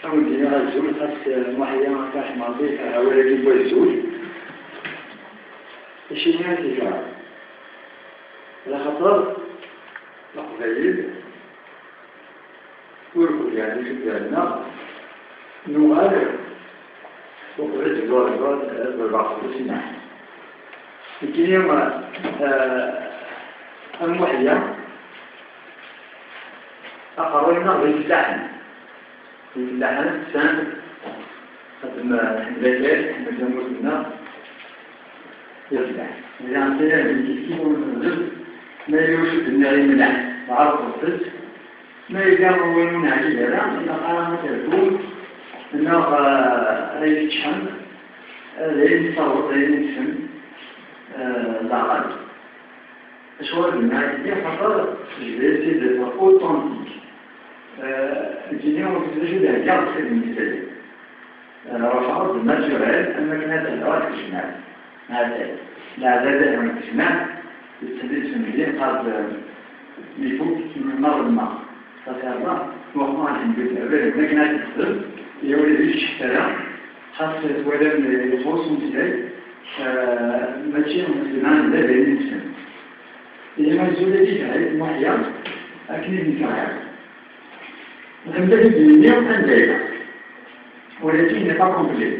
أودي على الزول خاص محيا كاش ماضي ولا جيبوا الزول الشيء هذا على خطر القبائل والرجال في بلادنا نغادر وقعد الضربات بالبعض السنة لكن يوم المحيا أقررنا باللحن اللحن السنة قدم حملات حملنا يصلح إذا عندنا بالكثير ما يوجد النعيم اللحن وعرض الصدق ما يقامون عليه لا إذا قام تكون إنه يتشحن لين صوت لين اسم زعل شغل الناس خطر جلسة الأوتنتيك الجنية وتزوجها جاب خير مثالي رفعت الناتشورال أنك هذا الأوقات الاجتماعي هذا لا زاد من الاجتماع يستدرس من الجنة قد يفوت من مرض ما فسأل وقمع الحمد لله لكن هذا الخطر يولد الشكرة خاصة ولم يخص مثالي ماشي مسلمان لا بين الإنسان إذا ما الزولة دي هاي المحيا أكيد نكاها نتمتلك بالنيوم أندية ولكن نبقى كومبلي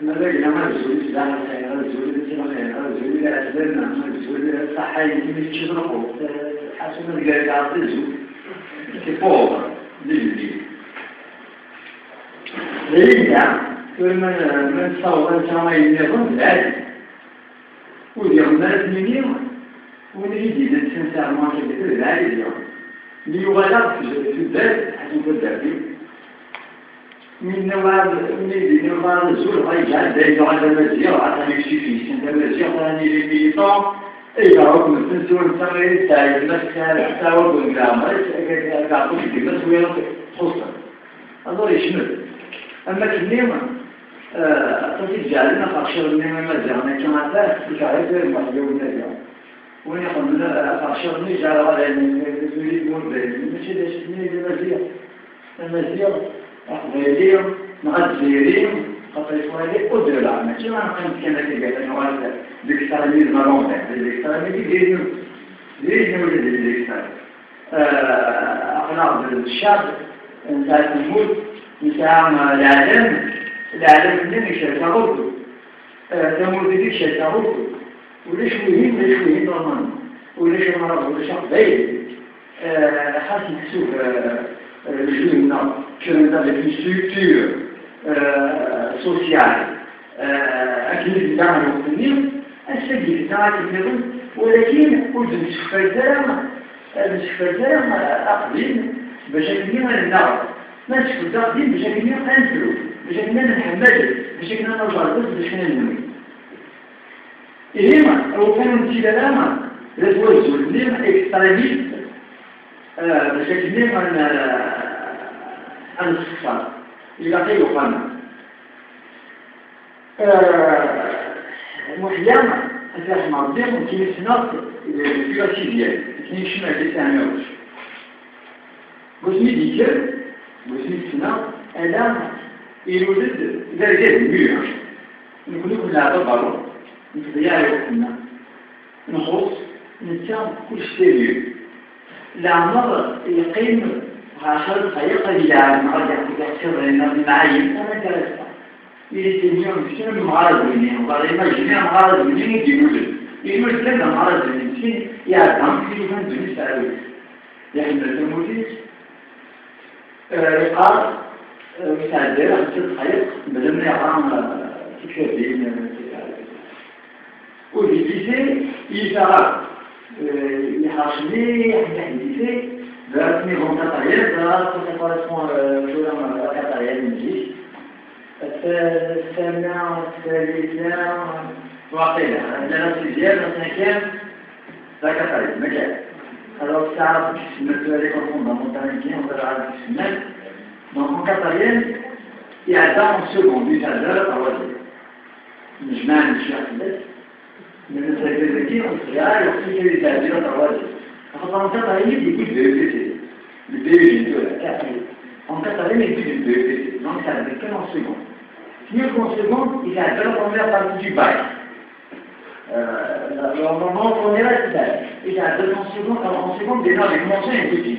ماذا إلى ما الزولة سلاح الخير الزولة سلاح الخير الزولة أسبابنا الزولة الصحة يمكن تشرقه حسب الجاي على الزول كفوضى للجيل لذلك من تصور كما ينظم العادي ودير الناس منين ونريد نستمتع مع شبكة العادي اليوم ليغلق في الذات حسب الذاتي من نوع الزول غيجعل ذلك على المزير عطاني كشيفي سنة المزير عطاني للميليطان إذا ركم التنسور التغيير تاعي المسكال حتى وقل الجامعة قاعدوا في الناس ويرى خصوصا أظهر يشمل أما كنيمة تجعلنا فأخشر النيمة مزيرنا كما ذلك تجعل غير محجوب اليوم وين يقول فأخشر نجعل على يريد مربين ماشي ليش نيجي المزير غيرين مغزيرين خاطر يفوالي قدر العامة كما نقول كما تلقى تنوال ديكستارميز مرونة ديكستارميز ديرين ولد ديكستار أخلاق الشعب نتاع الموت نتاع العالم منين يشارك غرده تمر ديك شارك غرده وليش مهم ضمان وليش مرض وليش عقبايل خاص نحسوه الجنة كان avec une structure sociale أكيد دعم المقتنين السجل دعم النظام ولكن وجد الشفاجة أقدم بشكل من النار ما تشكل تقديم بشكل من أنفلو بشكل من الحماجة بشكل من الجارتس بشكل من النمي إليما أو كان انتدالاما لتوزو النظام إكستراليست بشكل من الاستخفاء إلى غير قناة محيانا أساس مرضين ممكن يسنط الفلاسيدية كي يشمع لسانوش بسمي ديكر بسمي سنة ألام يولد درجة الميوع نقول كلها تبارو نتضيع وقتنا نخص نتام كل شيء العمر يقيم عشان طريقة للعالم قد يحصل لنا بمعايير أنا درستها اليوم شنو المعارض منين وقال ما جميع معارض منين يجيبوا لنا معارض منين يعلم في من دون سعود يحمل المدير يقال مساعدة عن الخيط بدل يعلم تكتبين والليسي يشتغل يحاشني يحدثني درسني هم كتاريال دراسة كورسبون شورا كتاريال مجيش السابع الثالثة واقيلا عندنا سيزيال وسنكين لا كتاريال مجال alors تعرف كيسمت هذيك الفوندامونتاليتي ولا عارف كيسمت دونك كتاريال يعدام سكوند يتعدل أولي نجمع نشيخ بس من السيكولوجي والخيال يخصي كي يتعدل أولي en Catalogne, il y a beaucoup de BEPC. Le BEPC, en Catalogne, il y a beaucoup de BEPC. non, ça n'avait qu'en seconde. Mieux qu'en seconde, il a fait la première partie du bac. Normalement, on est là, c'est il a fait en seconde, déjà, j'ai commencé un petit.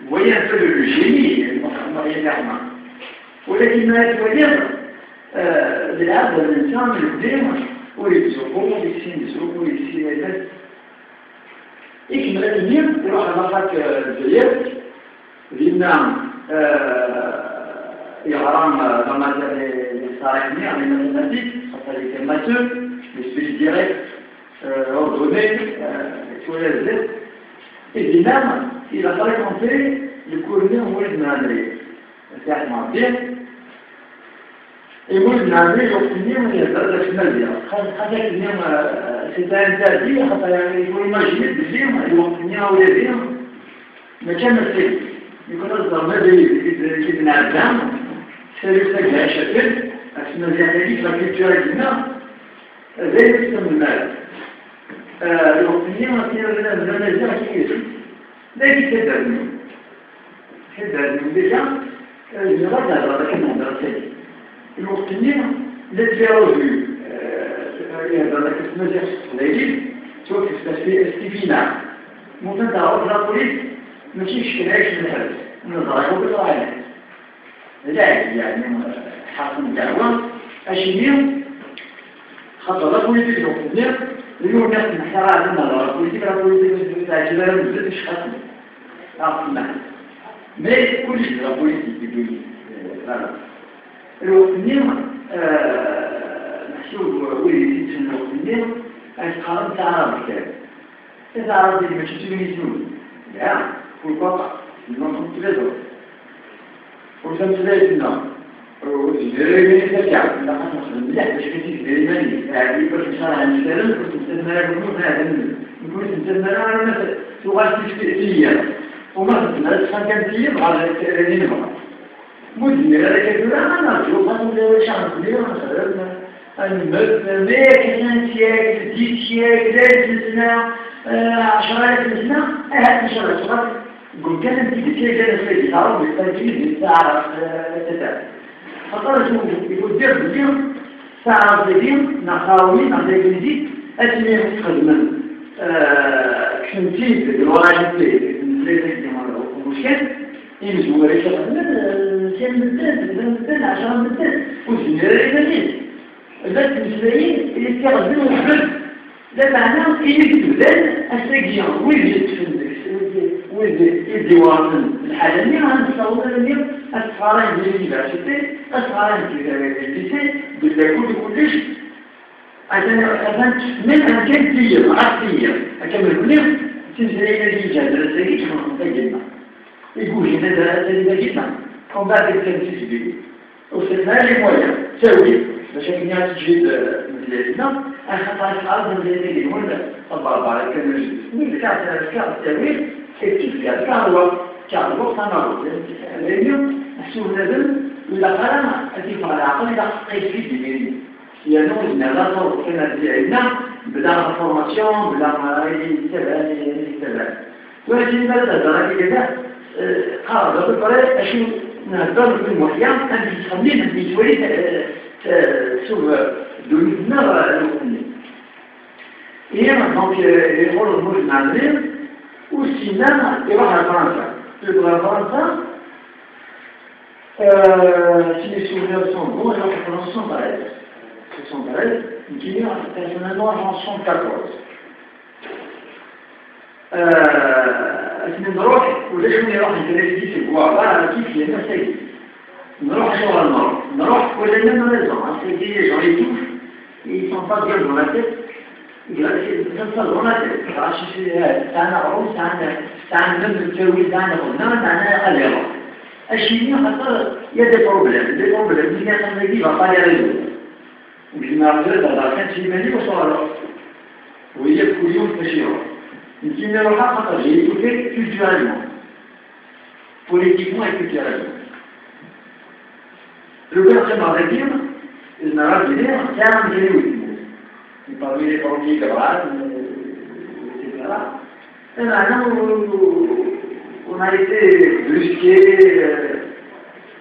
Vous voyez un peu le génie, moyennement. ولكن ما يتوجد بالعرض الإنسان القديم ويتزوقوا ويسين يزوقوا ويسين يزوقوا يكمل الدنيا يروح على مصر الجزائر فيتنام يغرام dans les sarraceniers en mathématiques, ça fait des matheux, les spécialistes directs, ordonnés, sur les lettres. Et Vietnam, il a fréquenté le colonel Moïse Nandré. C'est bien. Et Moïse Nandré, il a obtenu la finale. C'était interdit, il faut imaginer de dire, il a obtenu un OLV, mais qu'est-ce que c'est? Il connaît dans le milieu de l'Albâne, c'est le fait que la chapelle, la finalité, la culture du Nord, c'est le système de mal. Il a obtenu un finale qui est ici. Dès qu'il s'est devenu. C'est devenu déjà, il va dans la commande de la série. Ils vont obtenir l'éclairage dans la question de l'Église, sauf que c'est Stéphina. Montant à la police, مش اشتراك الهدف نظرة وبطرعين لا يعني حاصل الدعوة أشياء خطرات بوليتيك الوقتية اليوم الناس محتارة على النظرة بوليتيك تعجبها مزيد مش خاصة أعطينا ما كل شيء بوليتيك بدون الوقتية محسوب وليتيك الوقتية أشخاص تعرف كذا تعرف اللي مش تبني سنون pourquoi pas? Ils en sont tous les autres. Pour ça, c'est évident. Je vais les faire. La façon de dire que je fais des humanistes. Il faut que je sois un différent, il faut que je sois un différent. Il faut que je sois un différent. Tu vois, si je fais fille, pour moi, c'est 50 filles, c'est les éléments. Moi, je dis, avec quelques-uns, non, je vois pas de chance. Un meurtre, mais 15 siècles, 10 siècles, 10 سنة أهل شغلة شغل يقول كان تيجي كذا في الحرب بالتأكيد ساعة تتابع فقال شو يقول جرب اليوم ساعة اليوم نخاوي نخاوي أسمي خدمة كنتي الواجب ليه مشكل يمشوا ولا شغل كان مدة عشان مدة وزنير مدة بس المسلمين اللي يستخدموا الحب ده معناه يجدد السجيان ويجد الديوان الحالي عن الصوت اليوم أسفارين باليونيفرسيتي أسفارين بالليسي بالكل كلش عشان من أمكان تيجي عقلية أكمل كلهم سلسلة نتيجة دراسية جدا يقول هنا دراسة جدا كم بعد التنسيق بيه وصلنا لمويا تسوي باش كنا تجيب مزيادنا أخطأ الأرض مزيادين هنا طبعا على كل من كانت التأويل كيف كهو صنعوا اليوم السوق نزل ولا قرن أتيك على العقل إذا قيس في الدنيا يعني نزلنا كنا زيادنا بلا فورماسيون بلا يتبع ولكن ماذا درجة كذا قرر بالطريقة أشوف نهضر في المحيان كان يتخمين بشوية sur de l'humain. Et donc, les rôles de Moïse ou sinon, il va à France. Il va à France. Si les souvenirs sont bons, alors les prononces sont pareilles. Ce sont pareilles. Qui est personnellement en 114. نروح وليش نروح نتريسي في الجوابات كيف ينسي نروح شغل المرض نروح كل الناس مالزم c'est des gens les touchent ils sont pas bien dans la tête ils sont pas dans la tête c'est un عروس c'est un même متجوز c'est un غنان c'est un غليظ الشيء خاطر il y a des problèmes اللي يحصل لي va pas y arriver وجينا هذا كان شيء مالي وصار وهي كل يوم تشير يمكن نروح خاطر هي توفي culturellement politiquement et culturellement. Le verset maritime, il m'a rappelé, c'est un génie. Parmi les premiers camarades, etc. Et maintenant, on a été brusqués,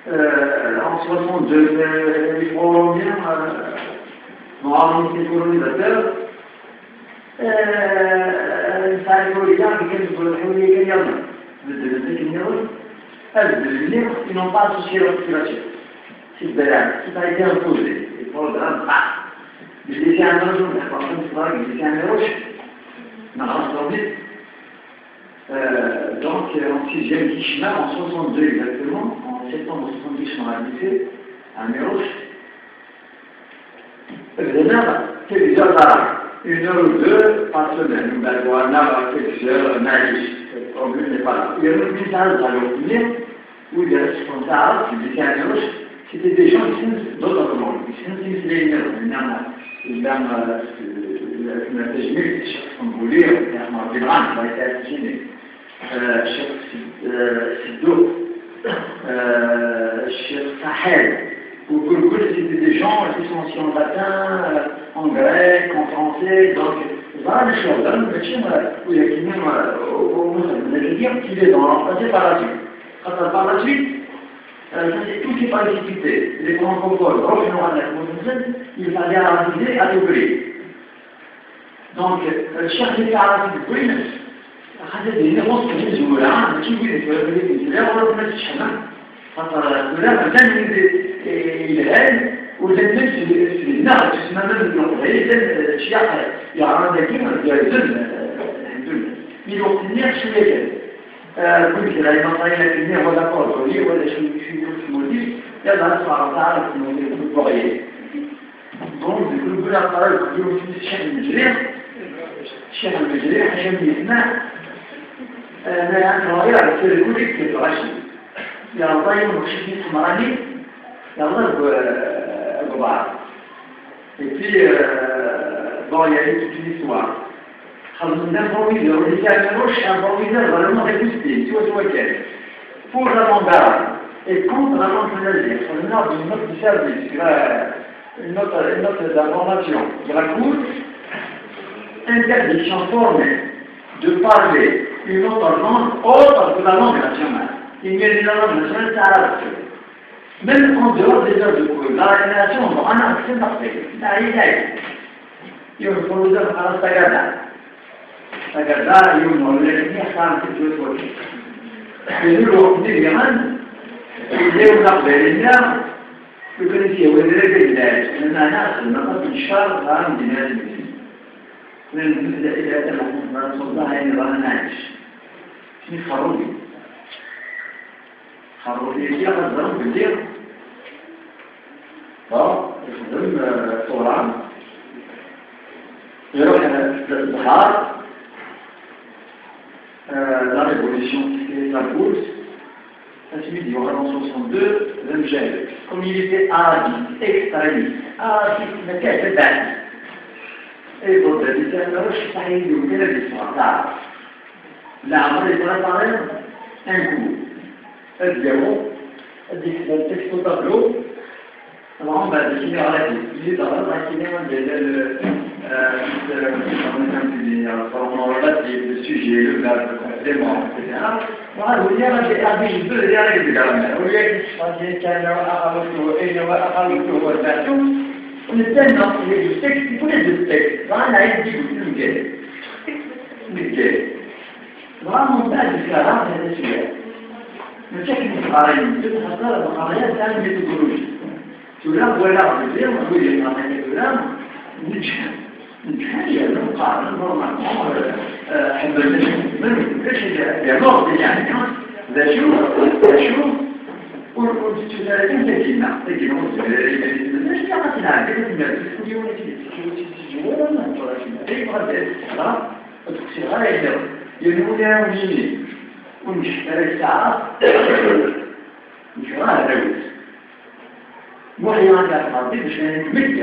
en 62, les Colombiens ont avancé les colonisateurs. ساعدوا الرجال بكذب الحرية اليوم بالذات النيرون النير ils n'ont pas associé leur situation c'est بالعكس ça a été imposé et pour le grand pas je laissais un jour la personne qui parle je laissais un roche non donc en 6e Kishima en 62 exactement en septembre 62 je suis arrivé à Méroche évidemment c'est déjà là 1 heure ou 2 par semaine. Nous avons un arbre quelque heures, naïf. Le problème n'est pas là. Il y a un autre message à l'opinion où les responsables, qui étaient à gauche, c'était des gens qui sont d'autres mondes. Ils sont israéliens. Une dame, la Tejmir, Cheikh Samboulir, Herman Vibran, qui a été assassiné. Cheikh Sido, Cheikh Sahel. Pour beaucoup, c'était des gens qui sont aussi en latin, en grec, en français, donc voilà les choses. Là, le métier, où il y a qui même, on a dire qu'il est dans l'emplacé par la suite. Par la suite, c'est toutes les participités, les francophones, il fallait arriver à l'ouvrir. Donc, chercher par la suite, oui, هذا الناس كانوا يقولوا لا ماشي يقولوا لا والله ما تشحن خاطر لا مثلا الان ولا الناس الناس تسمى من الوقت الشيخ يعرض كيما ديال الحمد لله من وقت الناس شويه كان كنت لا يمطينا كني ولا قولي ولا شي كنت مودي يلا نسمع تعرف انه بغيه دونك كل قرار يقولوا في الشيخ المجري الشيخ المجري عشان يسمع ما يعرف يصير يقول لك الرشيد يا طيب مشكلة مراني يلا أبو بعض et puis bon il y a eu toute une histoire خلصنا improvisé on était à gauche improvisé vraiment répété soit quel pour l'avant-garde et contre l'avant-garde on a une note de service une note d'information de la cour interdiction formelle de parler une autre langue autre que la langue nationale. Il y a des langues nationales, c'est arabe. Même en dehors des heures de cours, la révélation, on a un accès parfait. Il y a il y a un professeur à la Sagada. Sagada, il y a un professeur à la Sagada. Et nous, on dit bien, il y a un appel, vous connaissez, vous avez des villages, il y a un as, on n'a pas de charge à un village. من المبدأ إلى تمام ما صدها إلى برنامج في خروجي اللي يخدم بالدير يخدم طوران يروح البحار la révolution qui est la bourse ça se dit en 1962 l'Angèle comme il était arabiste, extrémiste mais qu'est-ce que c'est et pour le dire, je suis pas une nouvelle histoire. Là, on est préparé un coup. Le zéro, le texte au tableau. Alors, on va dessiner à la vie. Il est dans la dessiner le sujet, le verbe, le complément, etc. Voilà, vous dire, j'ai appris juste de les règles de grammaire. Au lieu que je fasse qu'un on est tellement il du texte, il faut les deux textes. Vraiment, il dit nickel. Vraiment, on a du caractère, c'est super. Le texte qui travaille, c'est une méthodologie. Tu l'as, voilà, on veut dire, on veut dire, on a une méthodologie, une حاجة نقع نورمالمون يا مورد يعني ذا شو والتجارة تجينا مش قاعدين عندك اليوم يقولون وجيني ونشتري ساعات مش غير وهي عندها تفاصيل باش نكمل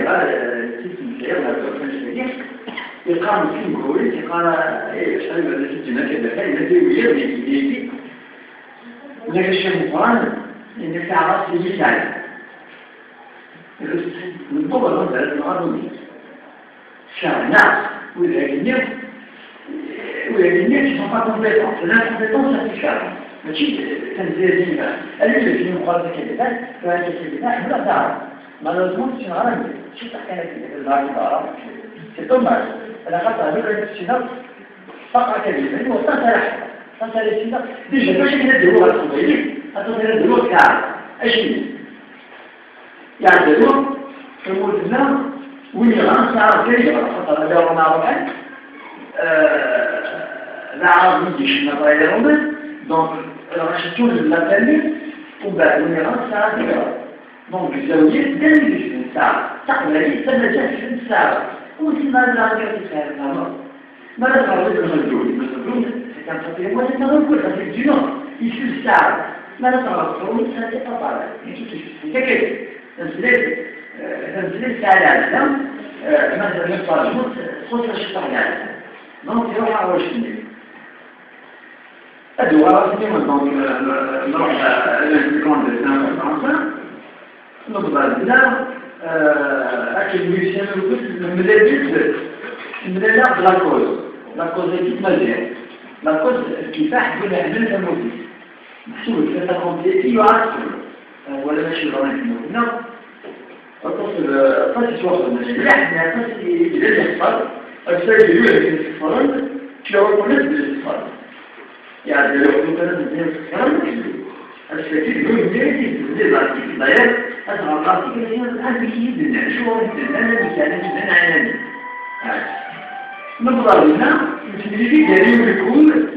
يقام في كوري يقال ايه شحال هذا الجنة كذا كاين ديويه بيدي لكن الشيء القرآن إنك تعرف المثال من قبل هذا الغرض شعر الناس والأجنب où il y a des lignes qui ne sont pas compétentes. L'incompétence certificale. ماشي تنزيل ديما اللي في مقابل الكلمات فهذه الكلمات لا تعرف malheureusement c'est une rare شو تحكي لك العرب c'est dommage انا خاطر هذوك السينات فقط كلمه وصلت السينات ديجا باش نديروا هذا الصغيرين هذا نديروا كاع اش يعدلوا في مولدنا وين غنصار كاين خاطر هذا رانا عارفين العرب ما يجيش نغيرهم donc رشتوا للمثالي وبعد من غنصار كاع donc الزاويه دايره الساعه تقريبا تنجح في الساعه وسيما لا يتساهل هذا ما لا تعرف المجهول كان خطير ولا نقول هذا الجنون يشوف الساعه ما لا تعرف هو ساعه طبعا كيف تنزل الساعه على مثلا يطلع صوت الشطح على donc يروح على وجهه الدواء donc نروح للكون de نقدر لا أكيد ميشيل من la cause est toute majeure. La cause qui fait que la même émotion. Si vous faites accomplir, il y aura ولا ماشي غلط non. ça c'est soit mais ça c'est déjà ça. الشيء اللي يقول لك الصلاة كيف يقول لك الصلاة. يعني لو كنت أنا بدي الصلاة الشيء اللي يقول لك ضيق أنا قاعد أنا بيجي شو أنا بيجي أنا نظرا لنا نتيجي دليل يكون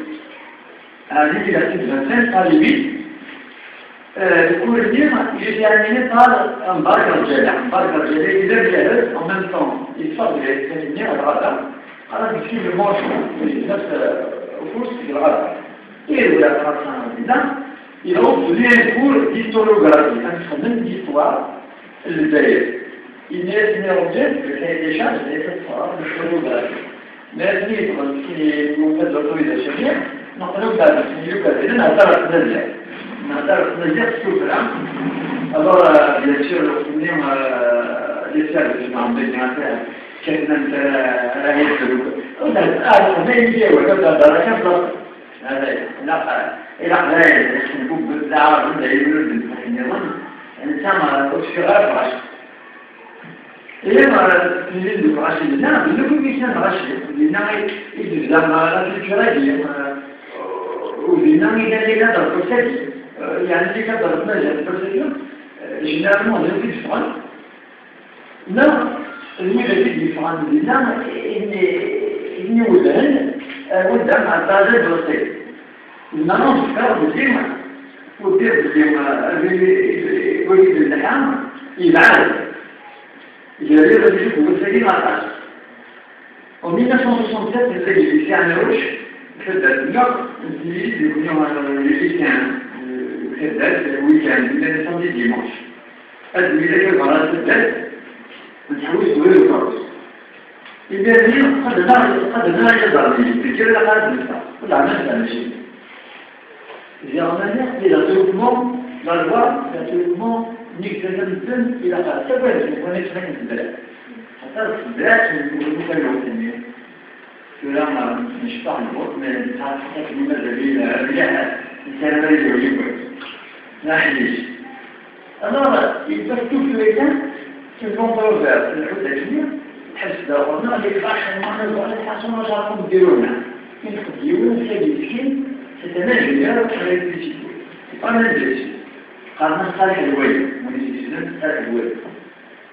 هذه التي تنتهي طالبي يكون اليوم يعني طال مبارك الرجال إذا جالس en même temps il sort de l'économie à droite على بيصير الموش نفس الفرص في الغرب إيه ولا فرنسا il a obtenu un cours d'historiographie un phénomène d'histoire le d'ailleurs il est numéro 2 le cahier des charges de cette fois de l'historiographie mais livre qui vous fait l'autorisation نقولوا بعد يبقى إذا نعترف نزيد سوبر alors bien sûr nous les services من بيناتها كنا رايح وده ما يجي ولا درجة بلس هذا لا إلى غير نقول بالعربي ده يقولون بالنظام الإنسان أشكره عشان إذا نريد رشيد لا بنقول إنسان رشيد لأنه إذا ما الكراجي ولأنه إذا كذا البروسيس يعني إذا كذا البروسيس généralement on est différent. Non, lui il est différent de l'islam il n'y قدام على هذا البروسيس. المناطق كانت بتجمع وتصير وليد اللحام يبعد جريرة بيشوف بالسليم على en 1967 le lycée à Merouch كذا اليوم يكونوا الويكاند كذا الويكاند من السبت ديماش هذا اللي كان على السبت نحوس وين الفرص إذا اليوم قد نرى يضرني بكل هذا ولا عملت ماشي إذا عملنا إلى développement la loi naturellement نيكتزم إلى سبب ونحن البلاد حتى البلاد نقول لهم كلام مش فاهم من تعرف لماذا بيها الإنسان ما يجوز نحليش أنا يبقى في الكونتروفير الحدثية تحس دورنا اللي فاش ما نقول الحسن ما جاكم ديرونا يديرون سيدين ستناجم في الفيزيك أنا جالس قارنا صالح الوالد ونسينا صالح الوالد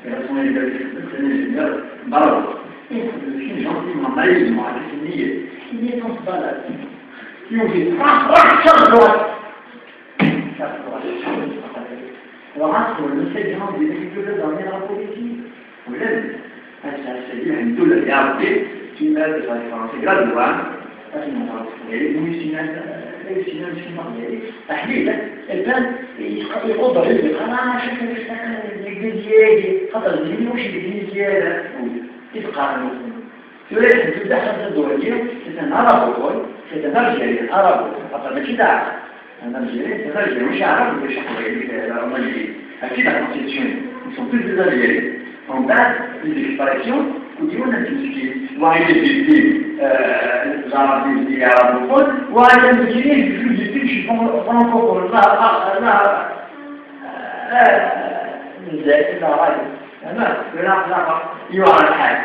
رسول الله ستناجم برضه في جانتي مميز مع النية النية تنصبالات يوجد راح شغل وعصر المسجد بيجي dans la politique ولازم السيد عنده الإعادة فيما يتفاعل في غدوة أثناء الرسول ويسينا تحديدا الآن يقدر يقول أنا شكل الجزيرة خطر الجزيرة وش الجزيرة تبقى ولكن في الدحة الدولية ستنعرف ستنرجع عرب خطر ما كده نرجع مش عرب مش عرب أكيد la constitution ils sont tous des alliés en base des expressions وديونا تسكي واحد يجي زعما في العرب وكل واحد يجي شي فرنكو لا من ذاك لا غادي لا يعرف حاجه